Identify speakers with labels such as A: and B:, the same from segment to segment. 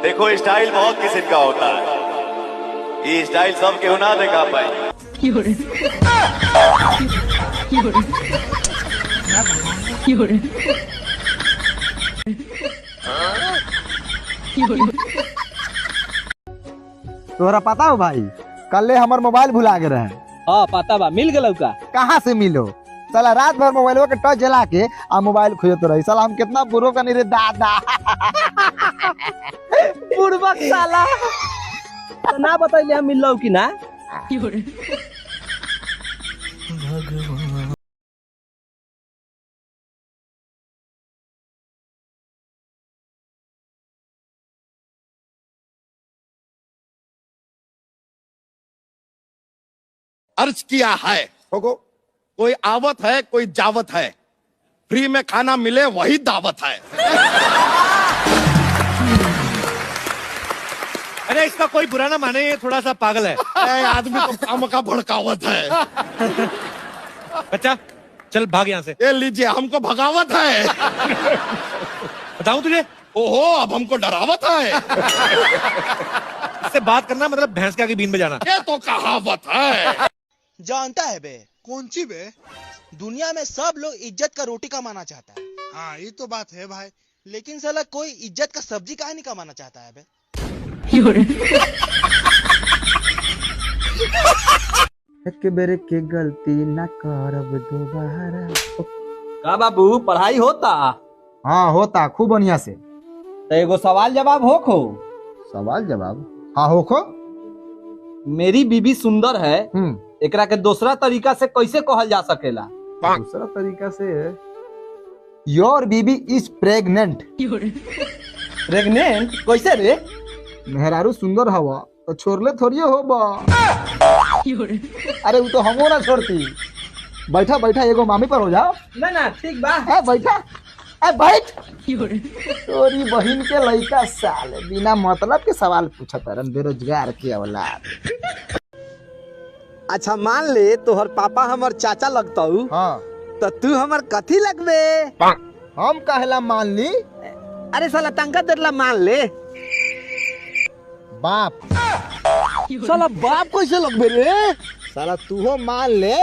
A: देखो स्टाइल बहुत किस्म का होता है, ये स्टाइल सब केहू ना देखा पाए।
B: तोहरा पता हो भाई, कल हमार मोबाइल भुला गए रहे।
C: हाँ पता बा, मिल गया का?
B: कहाँ से मिलो साला, रात भर मोबाइल के टच जला के आ मोबाइल खोजत रही साला। हम कितना बुरो का नहीं रे दादा।
C: बुड़बक साला तो ना बताइले हम मिल कि ना।
D: अर्ज किया है कोई आवत है कोई जावत है, फ्री में खाना मिले वही दावत है।
E: अरे इसका कोई बुरा ना माने, ये थोड़ा सा पागल है।
D: आदमी तो काम का भड़कावत है।
E: बच्चा चल भाग यहाँ से।
D: ये लीजिए हमको भगावत है।
E: बताऊं तुझे?
D: ओहो अब हमको डरावत है।
E: इससे बात करना मतलब भैंस के आगे बीन बजाना।
D: ये तो कहावत है।
F: जानता है बे?
G: कौन सी बे?
F: दुनिया में सब लोग इज्जत का रोटी कमाना चाहता है,
G: हाँ ये तो बात है भाई।
F: लेकिन साला कोई इज्जत का सब्जी काहे नहीं कमाना चाहता है बे?
B: एक बेरे के गलती ना करब दोबारा।
C: का बाबू पढ़ाई होता?
B: हाँ होता खूब बढ़िया से।
C: तो एगो सवाल जवाब होखो।
B: सवाल जवाब? हाँ होखो।
C: मेरी बीबी सुंदर है, एकरा के दूसरा तरीका से कैसे कहल जा सकेला?
B: दूसरा तरीका से your baby is pregnant.
C: Pregnant कैसे रे?
B: मेहरारू सुंदर हवा तो छोड़ले थोड़ी होबा। अरे वो तो हमो ना छोड़ती। बैठा बैठा एगो मामी पर हो जाओ
C: ना ना ठीक बा।
B: बैठा बैठ। तोरी बहन के लड़का साले बिना मतलब के सवाल पूछत रन, बेरोजगार के औलाद।
C: अच्छा मान ले तोहर पापा हमर चाचा लगता हूँ,
B: हाँ
C: तो तू हमर कथी लगबे?
B: हम कहला मान ली?
C: अरे साला टंका देला मान ले।
B: बाप।
C: साला बाप कैसे लगबे रे?
B: साला तू हो मान ले,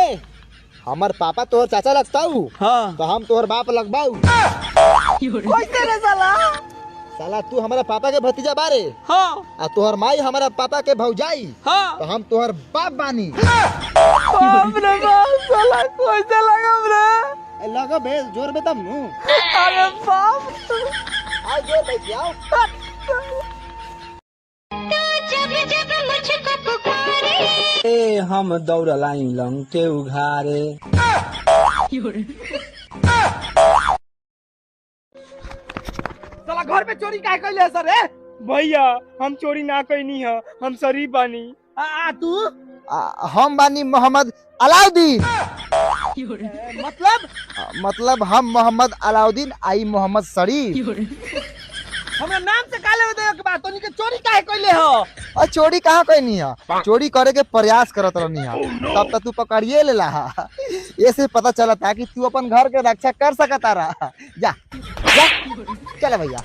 B: हमार पापा तोहर चाचा लगता हूँ,
C: हाँ
B: तो हम तोहर बाप लगबाऊ।
C: कैसे रे साला?
B: साला तू हमारा पापा के भतीजा बारे,
C: हाँ
B: आ तोहर माई हमारा पापा के भौजाई,
C: हाँ
B: तो हम तोहर बाप बानी।
C: बाप रे बाप, साला कैसे लगब रे?
B: लगा भेज जोर में तब नु।
C: अरे बाप।
B: आओ जोर बैठ जाओ।
C: ए हम दौड़ल आई लंग के उघारे। साला घर पे चोरी काहे कैले सर रे?
H: भैया हम चोरी ना कैनी है, हम शरीफ बानी।
C: तू?
B: हम बानी मोहम्मद अलाउद्दीन। मतलब हम मोहम्मद अलाउद्दीन आई मोहम्मद शरीफ।
C: हमरा नाम से काले हो दे के बात, तोनी के चोरी काहे कैले हो?
B: और चोरी कहाँ कैनी है? चोरी करे के प्रयास करत रहनी है, तब तक तू पकड़िए लेला। ऐसे पता चला था कि तू अपन घर के रक्षा कर सकता रहा। जा जा चल भैया।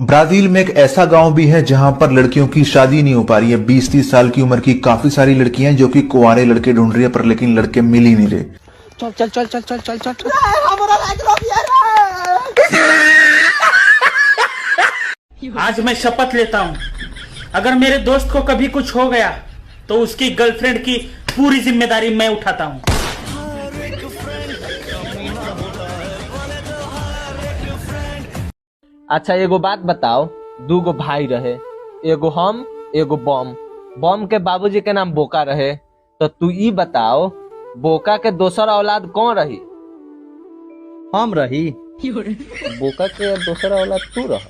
I: ब्राजील में एक ऐसा गांव भी है जहां पर लड़कियों की शादी नहीं हो पा रही है। 20-30 साल की उम्र की काफी सारी लड़कियां जो कि कुंवारे लड़के ढूंढ रही है, पर लेकिन लड़के मिल ही नहीं रहे।
C: चल चल चल चल चल चल चल।
J: आज मैं शपथ लेता हूँ, अगर मेरे दोस्त को कभी कुछ हो गया तो उसकी गर्लफ्रेंड की पूरी जिम्मेदारी मैं उठाता हूँ।
C: अच्छा एगो बात बताओ, दूगो भाई रहे, एगो हम एगो बम। बम के बाबूजी के नाम बोका रहे, तो तू ई बताओ बोका के दोसर औलाद कौन रही?
H: हम रही।
C: बोका के दोसर औलाद तू रह?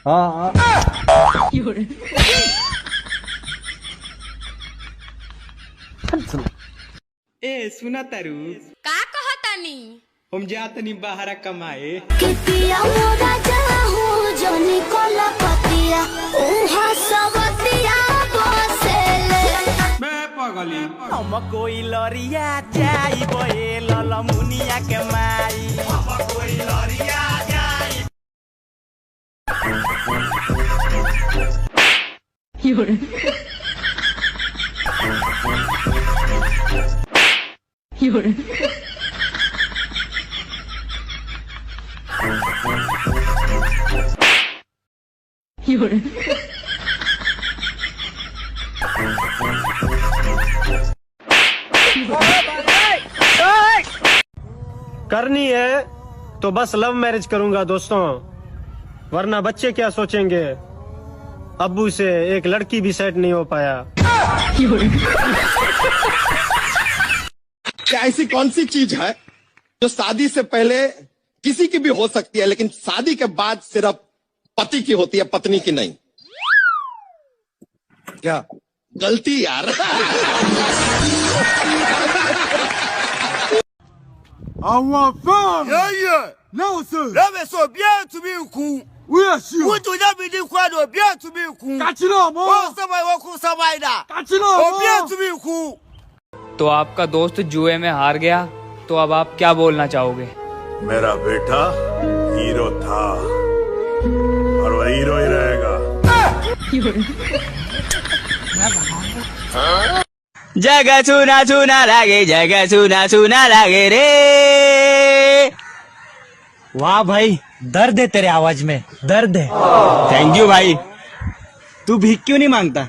H: हाँ ए सुना तारू
K: का कहतानी?
H: हम जातनी बाहर कमाए।
K: कितिया मोरा जा हो जनी कोला पतिया
H: पगली।
F: हम कोई लरिया जाई बे ललमुनिया के माई। हम कोई लरिया जाई।
H: करनी है तो बस लव मैरिज करूंगा दोस्तों, वरना बच्चे क्या सोचेंगे। अब्बू से एक लड़की भी सेट नहीं हो पाया।
D: क्या ऐसी कौन सी चीज है जो शादी से पहले किसी की भी हो सकती है, लेकिन शादी के बाद सिर्फ पति की होती है, पत्नी की नहीं? क्या गलती यार।
K: तो आपका दोस्त जुए में हार गया, तो अब आप क्या बोलना चाहोगे?
A: मेरा बेटा हीरो था और वह हीरो ही रहेगा।
K: जगह छूना छूना लागे, जगह छूना छूना लागे रे।
H: वाह भाई, दर्द है तेरे आवाज में, दर्द है।
K: थैंक यू भाई।
H: तू भीख क्यों नहीं मांगता?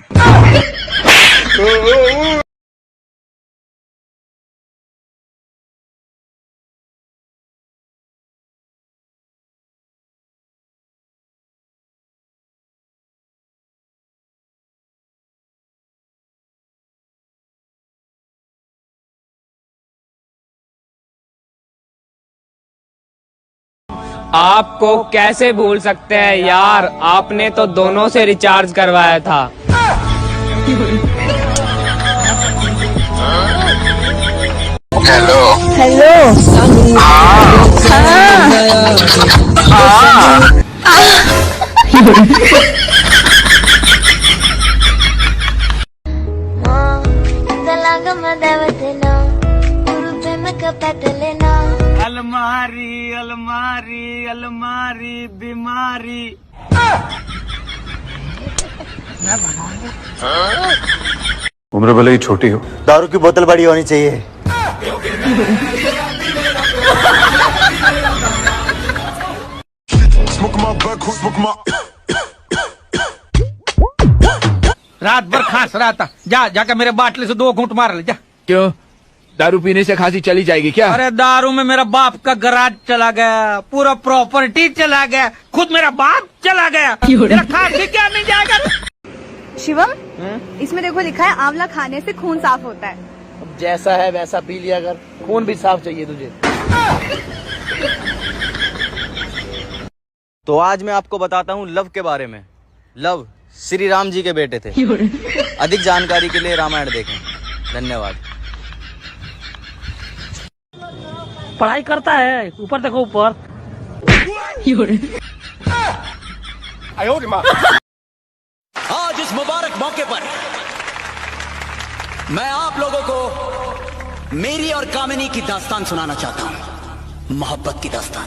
K: आपको कैसे भूल सकते हैं यार, आपने तो दोनों से रिचार्ज करवाया था।
L: Hello hello.
F: अलमारी अलमारी अलमारी बीमारी।
I: उम्र भले ही छोटी हो,
B: दारू की बोतल बड़ी होनी चाहिए।
H: रात भर खांस रहा था, जाकर मेरे बाटले से 2 घूंट मार ले जा।
K: क्यों, दारू पीने से खांसी चली जाएगी क्या?
H: अरे दारू में मेरा बाप का गराज चला गया, पूरा प्रॉपर्टी चला गया, खुद मेरा बाप चला गया, मेरा खांसी क्या नहीं जाएगा?
L: शिवम, इसमें देखो लिखा है आंवला खाने से खून साफ होता है।
H: जैसा है वैसा पी लिया कर, खून भी साफ चाहिए तुझे।
K: तो आज मैं आपको बताता हूँ लव के बारे में। लव श्री राम जी के बेटे थे। अधिक जानकारी के लिए रामायण देखें। धन्यवाद।
J: पढ़ाई करता है, ऊपर देखो ऊपर।
F: आज इस मुबारक मौके पर मैं आप लोगों को मेरी और कामिनी की दास्तान सुनाना चाहता हूँ, मोहब्बत की दास्तान।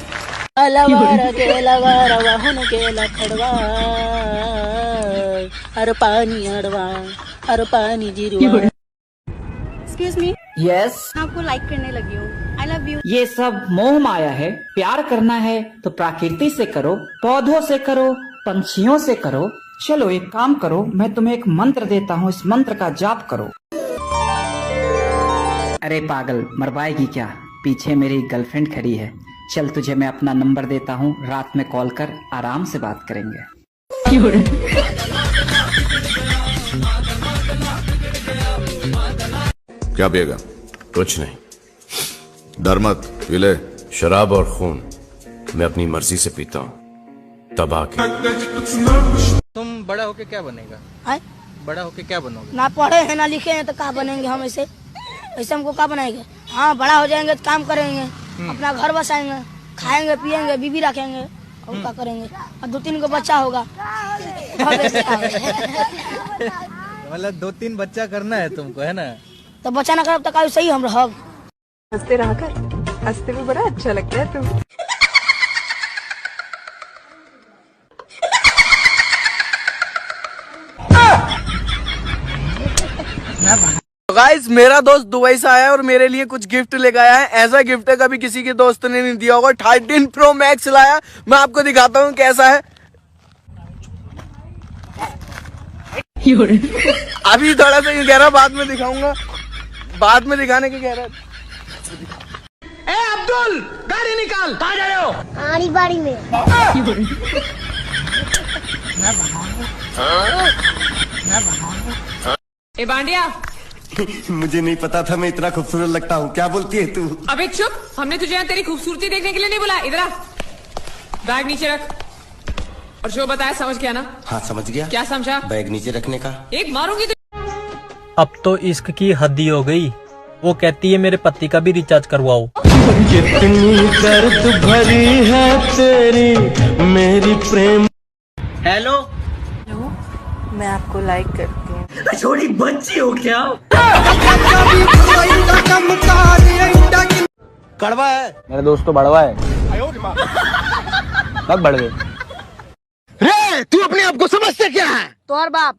L: एक्सक्यूज मी,
J: यस,
L: आपको लाइक करने लगी हूँ। I love you.
J: ये सब मोह माया है। प्यार करना है तो प्रकृति से करो, पौधों से करो, पंछियों से करो। चलो एक काम करो, मैं तुम्हें एक मंत्र देता हूँ, इस मंत्र का जाप करो। अरे पागल, मरवाएगी क्या? पीछे मेरी गर्लफ्रेंड खड़ी है। चल तुझे मैं अपना नंबर देता हूँ, रात में कॉल कर, आराम से बात करेंगे।
A: क्या पिएगा? कुछ नहीं। डर मत, पी ले। शराब और खून मैं अपनी मर्जी से पीता हूँ, तबाह के।
H: तुम बड़ा होके क्या बनेगा? बड़ा होके क्या बनोगे?
L: ना पढ़े हैं ना लिखे हैं तो क्या बनेंगे हम? ऐसे हमको क्या बनाएंगे? हाँ, बड़ा हो जाएंगे तो काम करेंगे, अपना घर बसाएंगे, खाएंगे पिएंगे, बीबी रखेंगे, और क्या करेंगे? और 2-3 को बच्चा होगा।
H: मतलब 2-3 बच्चा करना है तुमको, है ना?
L: तो बच्चा ना करब तो का सही हम रहब।
M: हंसते रहा कर, हंसते में बड़ा अच्छा लगता है तुम।
K: गाइस मेरा दोस्त दुबई से आया है और मेरे लिए कुछ गिफ्ट लेकर आया है। ऐसा गिफ्ट है कभी किसी के दोस्त ने नहीं दिया होगा। 13 Pro Max लाया, मैं आपको दिखाता हूँ कैसा है। अभी थोड़ा सा यूं कह रहा, बाद में दिखाऊंगा, बाद में दिखाने के कह रहा। ए अब्दुल, गाड़ी निकाल, कहाँ जा रहे हो?
L: आड़ी बाड़ी में।
M: ए बांडिया,
N: मुझे नहीं पता था मैं इतना खूबसूरत लगता हूँ। क्या बोलती है तू?
M: अबे चुप, हमने तुझे यहाँ तेरी खूबसूरती देखने के लिए नहीं बुलाया। इधर आ, बैग नीचे रख और जो बताया समझ गया ना?
N: हाँ समझ गया।
M: क्या समझा?
N: बैग नीचे रखने का।
M: एक मारूंगी तो।
O: अब तो इश्क की हद्दी हो गई। वो कहती है मेरे पति का भी रिचार्ज करवाओ। कितनी दर्द भरी है तेरी मेरी प्रेम।
C: हेलो,
M: मैं आपको लाइक करती हूँ।
C: छोड़ी बच्ची हो क्या?
N: कड़वा है।
C: मेरा दोस्त तो बड़वा है। कब बढ़ गए?
B: रे तू अपने आप को समझते क्या है?
L: तोर बाप।